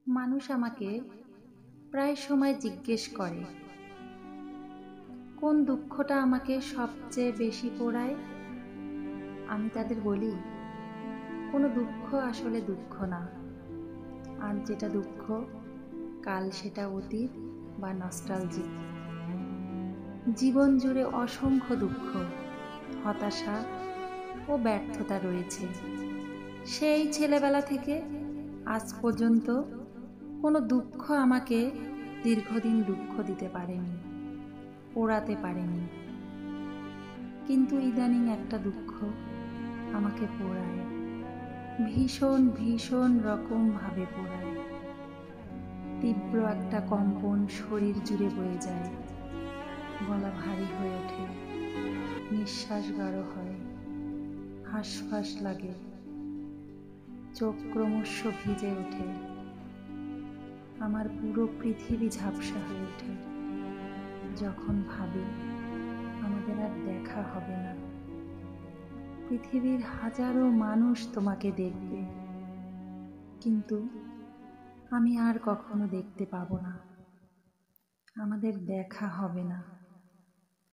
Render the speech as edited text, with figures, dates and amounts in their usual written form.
মানুষ আমাকে প্রায় সময় জিজ্ঞেস করে কোন দুঃখটা আমাকে সবচেয়ে বেশি পোড়ায়। আমি তাদের বলি, কোনো দুঃখ আসলে দুঃখ না। আর যেটা দুঃখ, কাল সেটা অতীত বা নস্টালজিক। জীবন জুড়ে অসংখ্য দুঃখ, হতাশা ও ব্যর্থতা রয়েছে। সেই ছেলেবেলা থেকে আজ পর্যন্ত কোনো দুঃখ আমাকে দীর্ঘদিন দুঃখ দিতে পারেনি, পোড়াতে পারেনি। কিন্তু ইদানিং একটা দুঃখ আমাকে পোড়ায়, ভীষণ ভীষণ রকমভাবে পোড়ায়। তীব্র একটা কম্পন শরীর জুড়ে বয়ে যায়, গলা ভারী হয়ে ওঠে, নিঃশ্বাস গাঢ় হয়, হাঁসফাঁস লাগে, চোখ ক্রমশ ভিজে ওঠে। আমার পুরো পৃথিবী ঝাপসা হয়ে ওঠে যখন ভাবি আমাদের আর দেখা হবে না। পৃথিবীর হাজারো মানুষ তোমাকে দেখবে, কিন্তু আমি আর কখনো দেখতে পাবো না। আমাদের দেখা হবে না।